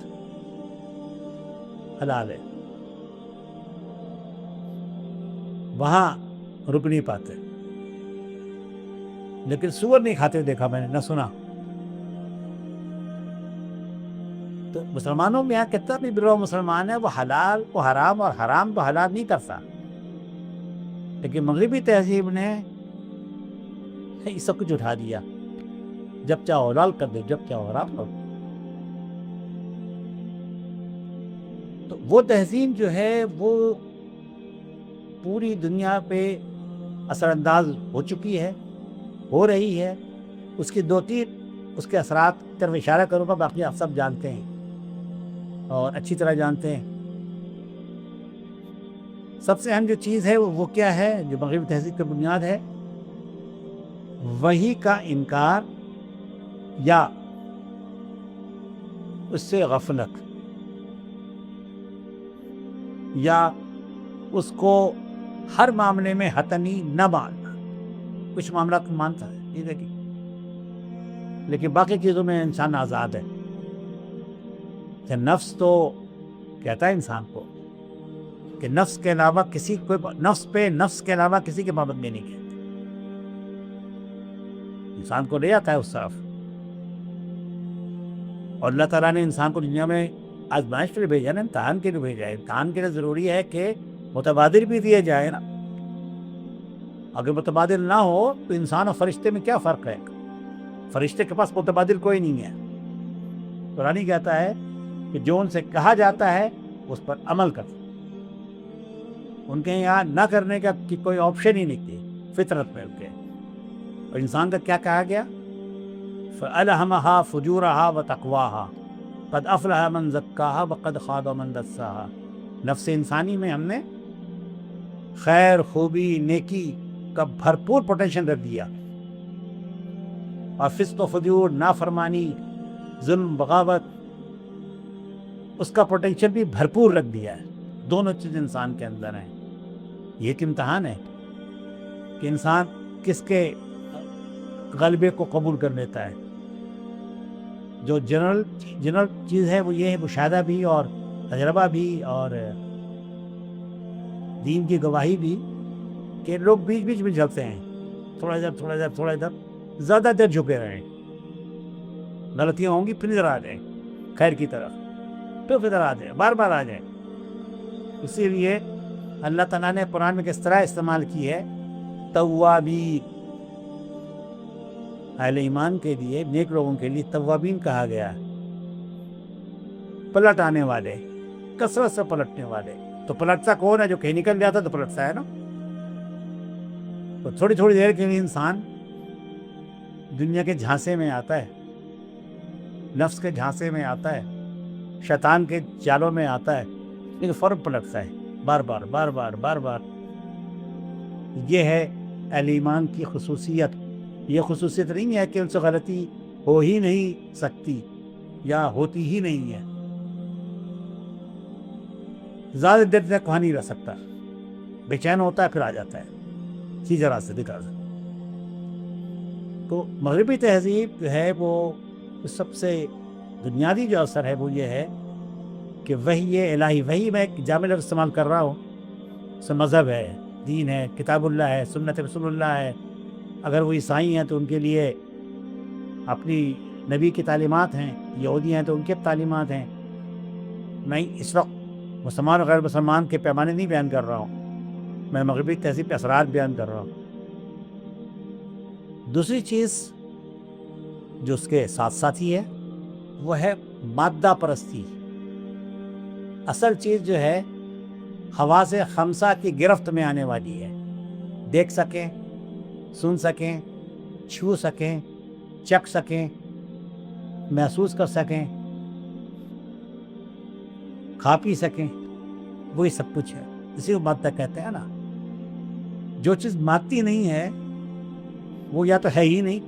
حلال ہے. وہاں رک نہیں پاتے، لیکن سور نہیں کھاتے دیکھا میں نے، نہ سنا. تو مسلمانوں میں یہاں کتنا بھی گروہ مسلمان ہے وہ حلال کو حرام اور حرام کو حلال نہیں کرتا، لیکن مغربی تہذیب نے یہ سب کچھ اٹھا دیا، جب چاہو حلال کر دے، جب چاہو حرام کر دے۔ تو وہ تہذیب جو ہے وہ پوری دنیا پہ اثر انداز ہو چکی ہے، ہو رہی ہے۔ اس کی 2-3 اس کے اثرات کی طرف اشارہ کروں گا، باقی آپ سب جانتے ہیں اور اچھی طرح جانتے ہیں۔ سب سے اہم جو چیز ہے وہ کیا ہے جو مغربی تہذیب کی بنیاد ہے؟ وحی کا انکار یا اس سے غفلت، یا اس کو ہر معاملے میں حتمی نہ ماننا۔ کچھ معاملات کو مانتا ہے ٹھیک ہے، لیکن باقی چیزوں میں انسان آزاد ہے۔ نفس تو کہتا ہے انسان کو کہ نفس کے علاوہ کسی کو، نفس کے علاوہ کسی کے پابند نہیں کہتے، انسان کو لے آتا ہے اس طرف۔ اور اللہ تعالیٰ نے انسان کو دنیا میں آزمائش کے لیے بھیجا نا، امتحان کے لیے بھیجا ہے۔ امتحان کے لیے ضروری ہے کہ متبادل بھی دیے جائے نا۔ اگر متبادل نہ ہو تو انسان اور فرشتے میں کیا فرق ہے؟ فرشتے کے پاس متبادل کوئی نہیں ہے۔ قرآن کہتا ہے کہ جو ان سے کہا جاتا ہے اس پر عمل کرتا، ان کے یہاں نہ کرنے کا کوئی آپشن ہی نہیں تھی فطرت میں ان کے۔ اور انسان کا کیا کہا گیا؟ فَأَلْهَمَهَا فُجُورَهَا وَتَقْوَاهَا قَدْ أَفْلَحَ مَنْ زَكَّاهَا وَقَدْ خَابَ مَنْ دَسَّاهَا۔ نفس انسانی میں ہم نے خیر، خوبی، نیکی کا بھرپور پوٹینشل رکھ دیا، اور فسق و فجور، نافرمانی، ظلم، بغاوت، اس کا پوٹینشل بھی بھرپور رکھ دیا ہے۔ دونوں چیز انسان کے اندر ہیں۔ یہ ایک امتحان ہے کہ انسان کس کے غلبے کو قبول کر لیتا ہے۔ جو جنرل چیز ہے وہ یہ ہے، مشاہدہ بھی اور تجربہ بھی اور دین کی گواہی بھی، کہ لوگ بیچ بیچ میں جھکتے ہیں، تھوڑا ادھر زیادہ دیر جھکے رہیں، غلطیاں ہوں گی پھر ادھر آ جائیں خیر کی طرف، پھر ادھر آ جائیں، بار بار آ جائیں۔ اسی لیے اللہ تعالیٰ نے قرآن میں کس طرح استعمال کی ہے، توابین، اہل ایمان کے لیے، نیک لوگوں کے لیے توابین کہا گیا ہے، پلٹ آنے والے، کثرت سے پلٹنے والے۔ تو پلٹتا کون ہے؟ جو کہیں نکل جاتا تو پلٹتا ہے نا۔ تو تھوڑی تھوڑی دیر کے لیے انسان دنیا کے جھانسے میں آتا ہے، نفس کے جھانسے میں آتا ہے، شیطان کے جالوں میں آتا ہے، لیکن فوراً پلٹتا ہے، بار بار۔ یہ ہے اہل ایمان کی خصوصیت۔ یہ خصوصیت نہیں ہے کہ ان سے غلطی ہو ہی نہیں سکتی یا ہوتی ہی نہیں ہے، زیادہ دیر تک وہاں نہیں رہ سکتا، بے چین ہوتا ہے پھر آ جاتا ہے سیدھے راستے دکھا۔ تو مغربی تہذیب جو ہے وہ سب سے بنیادی جو اثر ہے وہ یہ ہے کہ وحی الہی، وحی میں ایک جامع لفظ استعمال کر رہا ہوں، اس مذہب ہے، دین ہے، کتاب اللہ ہے، سنت رسول اللہ ہے۔ اگر وہ عیسائی ہیں تو ان کے لیے اپنی نبی کی تعلیمات ہیں، یہودی ہیں تو ان کی تعلیمات ہیں۔ میں اس وقت مسلمان اور غیر مسلمان کے پیمانے نہیں بیان کر رہا ہوں، میں مغربی تہذیب کے اثرات بیان کر رہا ہوں۔ دوسری چیز جو اس کے ساتھ ساتھ ہی ہے وہ ہے مادہ پرستی۔ اصل چیز جو ہے حواس خمسہ کی گرفت میں آنے والی ہے، دیکھ سکیں، سن سکیں، چھو سکیں، چکھ سکیں، محسوس کر سکیں، کھا پی سکیں، وہی سب کچھ ہے۔ اسی کو مادہ کہتے ہیں نا۔ جو چیز مادی نہیں ہے وہ یا تو ہے ہی نہیں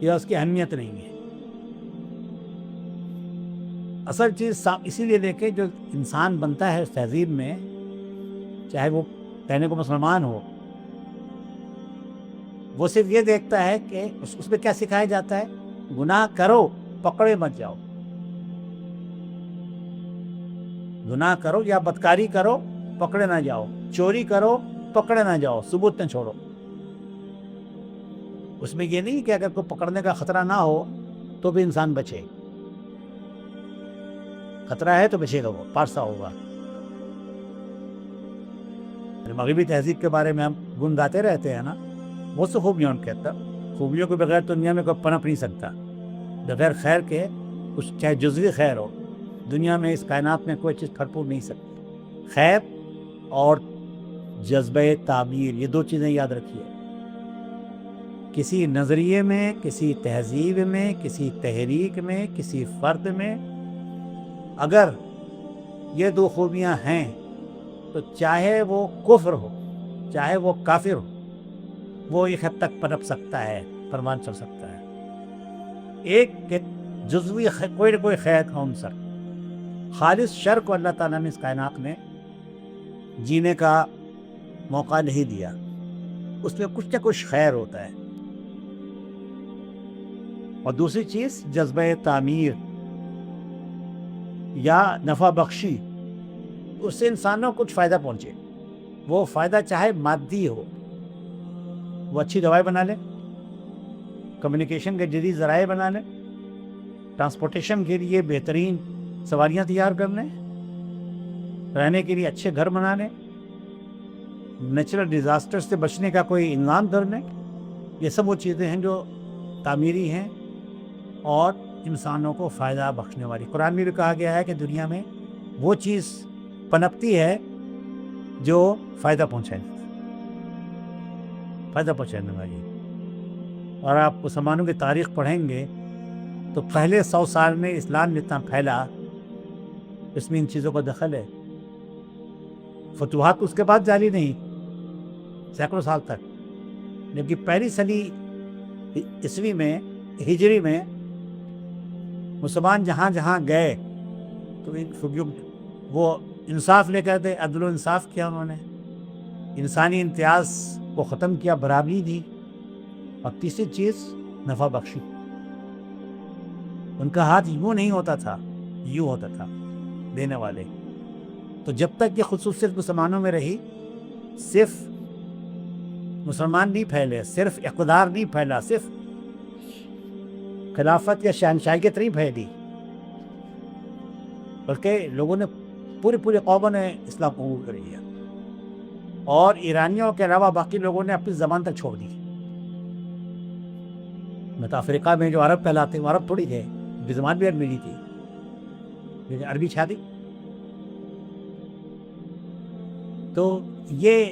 یا اس کی اہمیت نہیں ہے۔ اصل چیز اسی لیے دیکھیں، جو انسان بنتا ہے اس تہذیب میں، چاہے وہ کہنے کو مسلمان ہو، وہ صرف یہ دیکھتا ہے کہ اس میں کیا سکھایا جاتا ہے، گناہ کرو پکڑے مت جاؤ، گناہ کرو یا بدکاری کرو پکڑے نہ جاؤ، چوری کرو پکڑے نہ جاؤ، ثبوت نہ چھوڑو۔ اس میں یہ نہیں کہ اگر کوئی پکڑنے کا خطرہ نہ ہو تو بھی انسان بچے۔ خطرہ ہے تو بچے گا، وہ پارسا ہوگا. مغربی تہذیب کے بارے میں ہم گنگاتے رہتے ہیں نا، بہت سے خوبیاں ان کے اندر. خوبیوں کے بغیر تو دنیا میں کوئی پنپ نہیں سکتا. بغیر خیر کے کچھ چاہے جزوی خیر ہو، دنیا میں اس کائنات میں کوئی چیز بھرپور نہیں سکتی. خیر اور جذبہ تعمیر، یہ دو چیزیں یاد رکھیے. کسی نظریے میں، کسی تہذیب میں، کسی تحریک میں، کسی فرد میں اگر یہ دو خوبیاں ہیں تو چاہے وہ کفر ہو، چاہے وہ کافر ہو، وہ ایک حد تک پنپ سکتا ہے، پروان چل سکتا ہے. ایک جزوی کوئی نہ کوئی خیر کا عنصر. خالص شر کو اللہ تعالیٰ نے اس کائنات میں جینے کا موقع نہیں دیا. اس میں کچھ نہ کچھ خیر ہوتا ہے. اور دوسری چیز جذبہ تعمیر یا نفع بخشی، اس سے انسانوں کو کچھ فائدہ پہنچے. وہ فائدہ چاہے مادی ہو، وہ اچھی دوائیں بنا لے، کمیونیکیشن کے جدید ذرائع بنا لیں، ٹرانسپورٹیشن کے لیے بہترین سواریاں تیار کر لیں، رہنے کے لیے اچھے گھر بنا لیں، نیچرل ڈیزاسٹر سے بچنے کا کوئی انتظام کر لیں. یہ سب وہ چیزیں ہیں جو تعمیری ہیں اور انسانوں کو فائدہ بخشنے والی. قرآن میں بھی کہا گیا ہے کہ دنیا میں وہ چیز پنپتی ہے جو فائدہ پہنچانے والی. اور آپ مسلمانوں کی تاریخ پڑھیں گے تو پہلے 100 سال میں اسلام جتنا پھیلا، اس میں ان چیزوں کا دخل ہے. فتوحات اس کے بعد جاری نہیں، سینکڑوں سال تک. جبکہ پہلی صدی عیسوی میں، ہجری میں مسلمان جہاں جہاں گئے تو وہ انصاف لے کر دے، عدل و انصاف کیا انہوں نے، انسانی امتیاز کو ختم کیا، برابری دی. اور تیسری چیز نفع بخشی. ان کا ہاتھ یوں نہیں ہوتا تھا، یوں ہوتا تھا دینے والے. تو جب تک یہ خصوصیت مسلمانوں میں رہی، صرف مسلمان نہیں پھیلے، صرف اقتدار نہیں پھیلا، صرف خلافت یا شہنشاہیت نہیں پھیلی، بلکہ لوگوں نے پوری قوموں نے اسلام قبول کر لیا. اور ایرانیوں کے علاوہ باقی لوگوں نے اپنی زبان تک چھوڑ دی. میں تو افریقہ میں جو عرب کہلاتے ہیں وہ عرب تھوڑی تھے، بھی زبان بھی عربی تھی، لیکن عربی چھا دی. تو یہ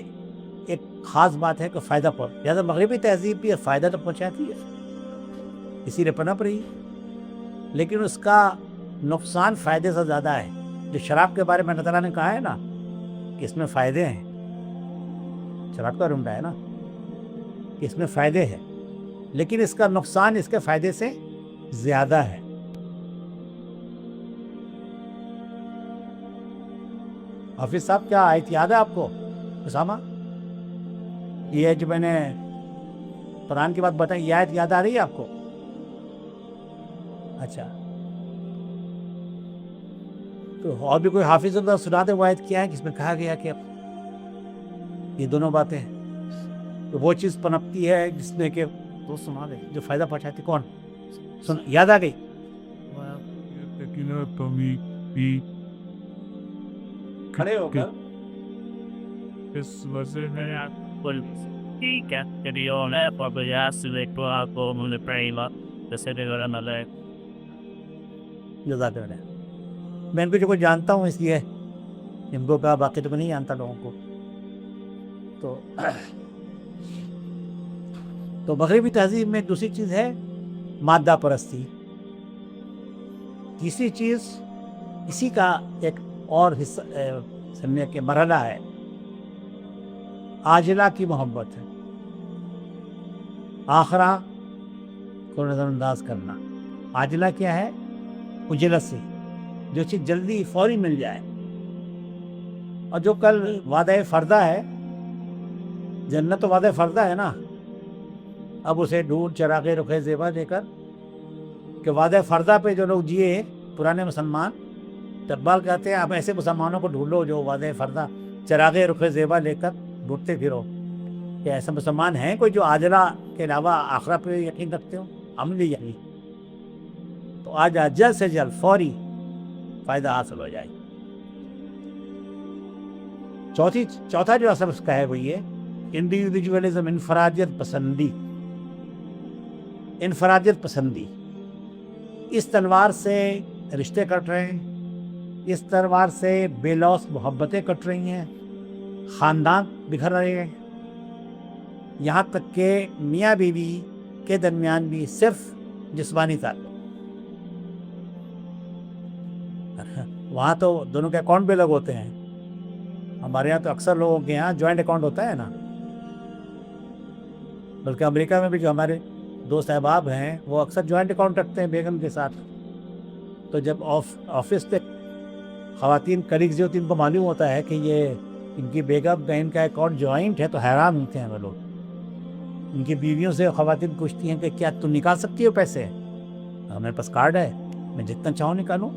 ایک خاص بات ہے کہ فائدہ لہٰذا مغربی تہذیب بھی فائدہ تو پہنچاتی ہے، اسی لیے پنپ رہی. لیکن اس کا نقصان فائدے سے زیادہ ہے. جو شراب کے بارے میں اللہ تعالیٰ نے کہا ہے نا کہ اس میں فائدے ہیں، شراب کا رمبا ہے نا کہ اس میں فائدے ہیں، لیکن اس کا نقصان اس کے فائدے سے زیادہ ہے. حافظ صاحب کیا آیت یاد ہے آپ کو اسامہ؟ یہ جو میں نے قرآن کی بات بتائی، یہ آیت یاد آ رہی ہے آپ کو؟ اچھا، تو اور بھی کوئی حافظ اللہ سنا دے وہ آیت کیا ہے جس میں کہا گیا کہ یہ دونوں باتیں تو وہ چیز پنپتی ہے جس میں کہ وہ سنا دے جو فائدہ پہنچاتی. کون سن یاد آ گئی؟ کھڑے ہو کر اس وجہ میں جزاک اللہ. میں ان کو جو جانتا ہوں اس لیے ان کو کہا، باقی تو میں نہیں جانتا لوگوں کو. تو مغربی تہذیب میں دوسری چیز ہے مادہ پرستی. تیسری چیز اسی کا ایک اور حصہ سمجھے کہ مرحلہ ہے، عاجلہ کی محبت ہے، آخرہ کو نظر انداز کرنا. عاجلہ کیا ہے؟ عجلت سے جو چیز جلدی فوری مل جائے. اور جو کل وعدہ فردہ ہے، جنت تو وعدہ فردہ ہے نا، اب اسے ڈھونڈ چراغ رخ زیبا دے کر کہ وعدہ فردہ پہ جو لوگ جیے پرانے مسلمان، اقبال کہتے ہیں آپ ایسے مسلمانوں کو ڈھونڈو جو وعدہ فردہ چراغ رخ زیبا لے کر ڈھونڈتے پھرو. کہ ایسے مسلمان ہیں کوئی جو عاجلہ کے علاوہ آخرہ پہ یقین رکھتے ہو؟ عملی یقین. تو آج جلد سے جلد فائدہ حاصل ہو جائے. چوتھا جو اثر اس کا ہے وہ یہ انڈیویجولزم، انفرادیت پسندی. اس تلوار سے رشتے کٹ رہے ہیں، اس تلوار سے بے لوث محبتیں کٹ رہی ہیں، خاندان بکھر رہے ہیں، یہاں تک کہ میاں بیوی کے درمیان بھی صرف جسمانی تعلق. وہاں تو دونوں کے اکاؤنٹ بھی الگ ہوتے ہیں. ہمارے یہاں تو اکثر لوگوں کے یہاں جوائنٹ اکاؤنٹ ہوتا ہے نا، بلکہ امریکہ میں بھی جو ہمارے دوست احباب ہیں وہ اکثر جوائنٹ اکاؤنٹ رکھتے ہیں بیگم کے ساتھ. تو جب آفس پہ خواتین کلیگز جو ہوتی ہیں ان کو معلوم ہوتا ہے کہ یہ ان کی بیگم کا ان کا اکاؤنٹ جوائنٹ ہے تو حیران ہوتے ہیں وہ لوگ. ان کی بیویوں سے خواتین پوچھتی ہیں کہ کیا تم نکال سکتی ہو پیسے؟ میرے پاس کارڈ ہے، میں جتنا چاہوں نکالوں.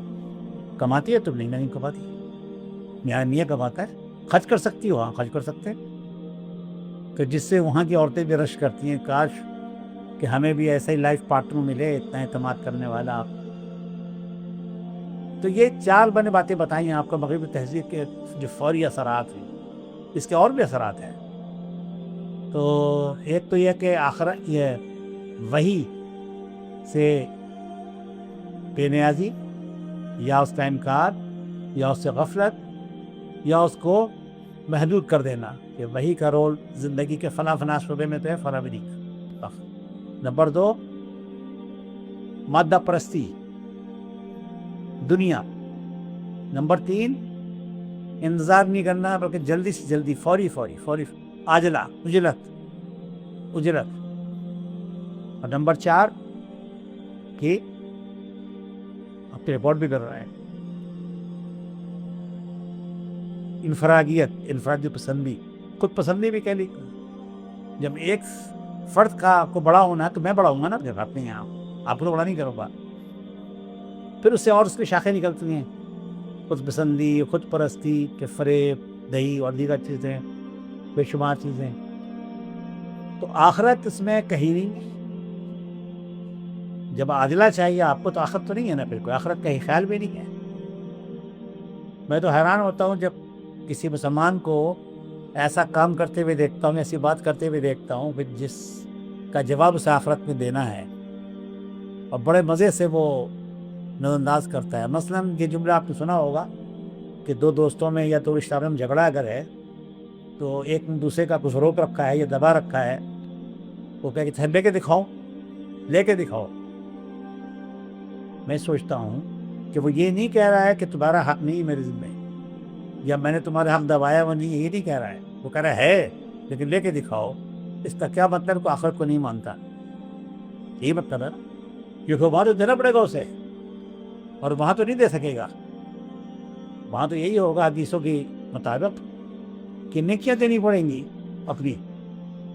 کماتی ہے تم؟ نہیں کماتی. میاں کماتا ہے. خرچ کر سکتی ہو؟ ہاں خرچ کر سکتے ہیں. کہ جس سے وہاں کی عورتیں بھی رش کرتی ہیں کاش کہ ہمیں بھی ایسا ہی لائف پارٹنر ملے اتنا اعتماد کرنے والا. تو یہ 4 میں نے باتیں بتائی ہیں آپ کو مغربی تہذیب کے جو فوری اثرات ہیں. اس کے اور بھی اثرات ہیں. تو ایک تو یہ کہ آخرت یہ وحی سے بے نیازی، یا اس کا انکار، یا اس سے غفلت، یا اس کو محدود کر دینا کہ وحی کا رول زندگی کے فلاں شعبے میں تو ہے فراوری. نمبر 2 مادہ پرستی، دنیا. نمبر 3 انتظار نہیں کرنا بلکہ جلدی سے جلدی فوری عاجلہ اجلت. اور نمبر 4 کہ اپنے رپورٹ بھی کر رہا ہے انفرادی پسندی، خود پسندی بھی کہہ لی. جب ایک فرد کو بڑا ہونا ہے تو میں بڑا ہوں گا نا جب اپنے یہاں، آپ کو بڑا نہیں کروں گا. پھر اس سے اور اس کی شاخیں نکلتی ہیں، خود پسندی، خود پرستی کے فریب، دہی اور دیگر چیزیں، بے شمار چیزیں. تو آخرت اس میں کہیں نہیں. جب عادلہ چاہیے آپ کو تو آخرت تو نہیں ہے نا، پھر کوئی آخرت کا ہی خیال بھی نہیں ہے. میں تو حیران ہوتا ہوں جب کسی مسلمان کو ایسا کام کرتے ہوئے دیکھتا ہوں، ایسی بات کرتے ہوئے دیکھتا ہوں کہ جس کا جواب اسے آخرت میں دینا ہے اور بڑے مزے سے وہ نظر انداز کرتا ہے. مثلاً یہ جملہ آپ نے سنا ہوگا کہ 2 دوستوں میں یا 2 رشتہ داروں میں جھگڑا اگر ہے تو ایک نے دوسرے کا کچھ روک رکھا ہے یا دبا رکھا ہے، وہ کہہ کہ لے کے دکھاؤ. میں سوچتا ہوں کہ وہ یہ نہیں کہہ رہا ہے کہ تمہارا حق نہیں میرے ذمہ، یا میں نے تمہارا حق دبایا وہ نہیں، یہ نہیں کہہ رہا ہے. وہ کہہ رہا ہے لیکن لے کے دکھاؤ. اس کا کیا مطلب؟ کو آخرت کو نہیں مانتا. یہی مطلب ہے نا، کیونکہ وہاں تو دینا پڑے گا اسے، اور وہاں تو نہیں دے سکے گا. وہاں تو یہی ہوگا حدیثوں کے مطابق کہ نیکیاں دینی پڑیں گی اپنی،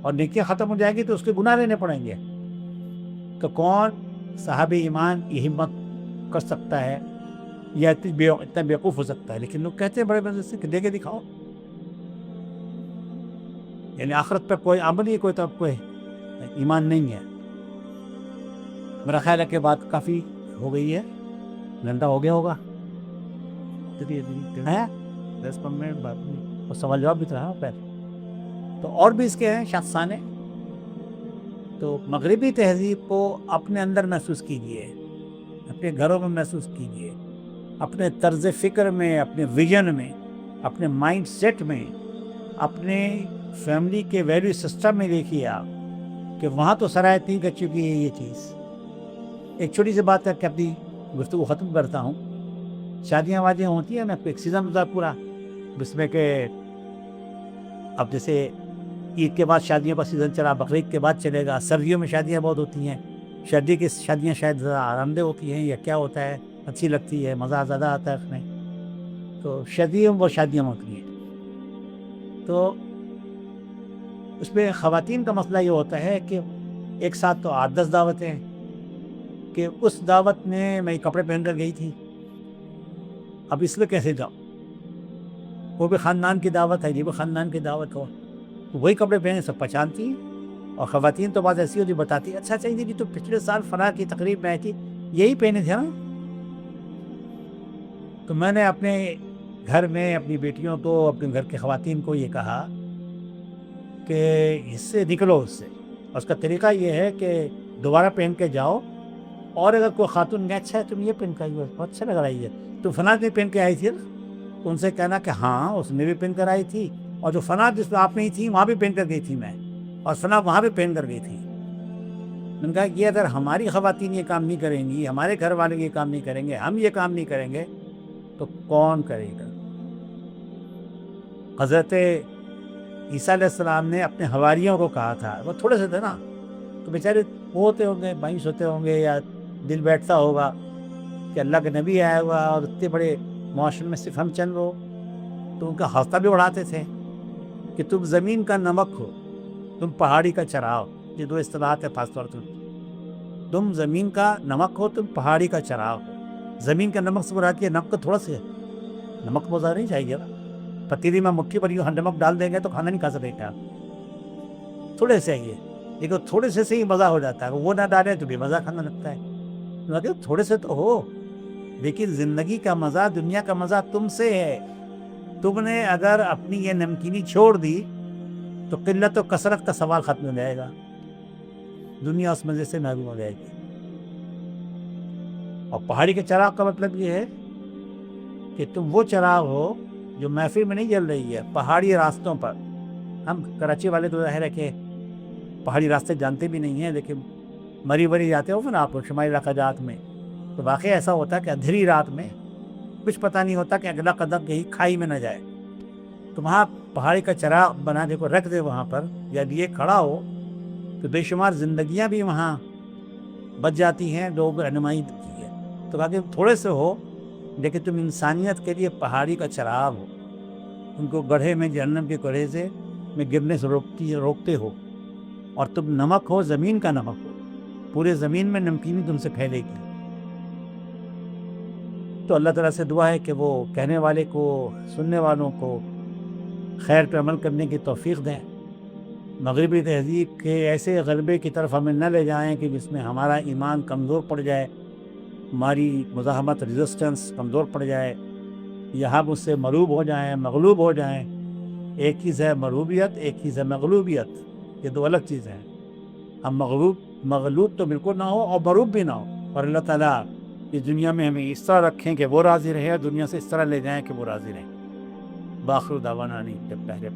اور نیکیاں ختم ہو جائیں گی تو اس کے گناہ لینے پڑیں گے. تو کون صاحب ایمان یہ ہمت کر سکتا ہے یا اتنا بیوقوف ہو سکتا ہے؟ لیکن لوگ کہتے ہیں بڑے مزے سے کہ دے کے دکھاؤ. یعنی آخرت پر کوئی عمل ہی کوئی ایمان نہیں ہے. میرا خیال ہے کہ بات کافی ہو گئی ہے، گھنٹہ ہو گیا ہوگا. 10 منٹ بعد اور سوال جواب بھی تو رہا پہلے. تو اور بھی اس کے ہیں شخصانے. تو مغربی تہذیب کو اپنے اندر محسوس کیجیے، اپنے گھروں میں محسوس کیجیے، اپنے طرز فکر میں، اپنے ویژن میں، اپنے مائنڈ سیٹ میں، اپنے فیملی کے ویلیو سسٹم میں دیکھیے آپ کہ وہاں تو سرایت نہیں کر چکی ہے یہ چیز. ایک چھوٹی سی بات ہے کہ اپنی گفتگو ختم کرتا ہوں. شادیاں وادیاں ہوتی ہیں نا، ایک سیزن ہوتا ہے پورا، جس میں کہ اب جیسے عید کے بعد شادیوں کا سیزن چلا، بقرعید کے بعد چلے گا. سردیوں میں شادیاں بہت ہوتی ہیں. سردی کی شادیاں شاید ذرا آرام دہ ہوتی ہیں یا کیا ہوتا ہے، اچھی لگتی ہے، مزہ زیادہ آتا ہے اس میں. تو شادیوں وہ شادیاں ہوتی ہیں. تو اس میں خواتین کا مسئلہ یہ ہوتا ہے کہ ایک ساتھ تو 8-10 دعوتیں ہیں کہ اس دعوت میں میں کپڑے پہن کر گئی تھی، اب اس میں کیسے جاؤں؟ وہ بھی خاندان کی دعوت ہے، یہ بھی خاندان کی دعوت ہو، وہی کپڑے پہنے سب پہچانتی ہیں. اور خواتین تو بعض ایسی ہوتی بتاتی ہیں اچھا چاہیے جی تو پچھلے سال فلاں کی تقریب میں آئی تھی یہی پہنے تھے نا. تو میں نے اپنے گھر میں اپنی بیٹیوں کو اپنے گھر کے خواتین کو یہ کہا کہ اس سے نکلو اس سے. اور اس کا طریقہ یہ ہے کہ دوبارہ پہن کے جاؤ اور اگر کوئی خاتون نے اچھا ہے تم یہ پہن کے آئی ہو بہت اچھا لگ رہا ہے تو فلاں دن پہن کے آئی تھی تو ان سے کہنا کہ ہاں اس نے بھی پہن کر آئی تھی اور جو فلاں جس میں آپ نہیں تھی وہاں بھی پہن کر گئی تھی میں اور فلاں وہاں بھی پہن کر گئی تھی. میں نے کہا کہ اگر ہماری خواتین یہ کام نہیں کریں گی ہمارے گھر والے یہ کام نہیں کریں گے ہم یہ کام نہیں کریں گے تو کون کرے گا. حضرت عیسیٰ علیہ السلام نے اپنے حواریوں کو کہا تھا وہ تھوڑے سے تھے نا تو بیچارے وہ ہوتے ہوں گے مایوس ہوتے ہوں گے یا دل بیٹھتا ہوگا کہ اللہ کے نبی آیا ہوا اور اتنے بڑے معاشرے میں صرف ہم چند ہو. تو ان کا حوصلہ بھی اڑاتے تھے کہ تم زمین کا نمک ہو تم پہاڑی کا چراغ. یہ دو اصطلاحات ہیں خاص طور پر. تم زمین کا نمک ہو تم پہاڑی کا چراغ ہو. زمین کا نمک سے مراد یہ نمک تو تھوڑا سا ہے نمک بہت زیادہ نہیں چاہیے. پتیلی میں مٹھی پر یوں نمک ڈال دیں گے تو کھانا نہیں کھا سکتے آپ. تھوڑے سے ہی لیکن تھوڑے سے ہی مزہ ہو جاتا ہے. وہ نہ ڈالیں تو بھی مزہ کھانا لگتا ہے. تھوڑے سے تو ہو لیکن زندگی کا مزہ دنیا کا مزہ تم سے ہے. تم نے اگر اپنی یہ نمکینی چھوڑ دی تو قلت و کثرت کا سوال ختم ہو جائے گا. دنیا اس مزے سے محروم ہو جائے گی. اور پہاڑی کے چراغ کا مطلب یہ ہے کہ تم وہ چراغ ہو جو محفل میں نہیں جل رہی ہے پہاڑی راستوں پر. ہم کراچی والے تو ظاہر ہے کہ پہاڑی راستے جانتے بھی نہیں ہیں لیکن مری بری جاتے ہو نا آپ شمالی علاقہ جات میں تو واقعی ایسا ہوتا ہے کہ اندھیری رات میں کچھ پتہ نہیں ہوتا کہ اگلا قدم کہیں کھائی میں نہ جائے. تو وہاں پہاڑی کا چراغ بنا دے کو رکھ دے وہاں پر جب یہ کھڑا ہو تو بے شمار زندگیاں بھی وہاں بچ جاتی ہیں. لوگ رہنمائی کی ہے تو باقی تھوڑے سے ہو لیکن تم انسانیت کے لیے پہاڑی کا چراغ ہو. ان کو گڑھے میں جہنم کے گڑھے سے میں گرنے سے روکتے ہو. اور تم نمک ہو زمین کا نمک ہو. پورے زمین میں نمکینی تم سے پھیلے گی. تو اللہ تعالیٰ سے دعا ہے کہ وہ کہنے والے کو سننے والوں کو خیر پہ عمل کرنے کی توفیق دیں. مغربی تہذیب کے ایسے غلبے کی طرف ہمیں نہ لے جائیں کہ جس میں ہمارا ایمان کمزور پڑ جائے ہماری مزاحمت ریزسٹنس کمزور پڑ جائے یا ہم اس سے مغلوب ہو جائیں مغلوب ہو جائیں. ایک چیز ہے مرغوبیت ایک چیز ہے مغلوبیت. یہ دو الگ چیزیں ہیں. ہم مغلوب تو بالکل نہ ہو اور مغلوب بھی نہ ہو. اور اللہ تعالیٰ اس دنیا میں ہمیں اس طرح رکھیں کہ وہ راضی رہے اور دنیا سے اس طرح لے جائیں کہ وہ راضی رہیں. باخر دعوانا نہیں جب پہلے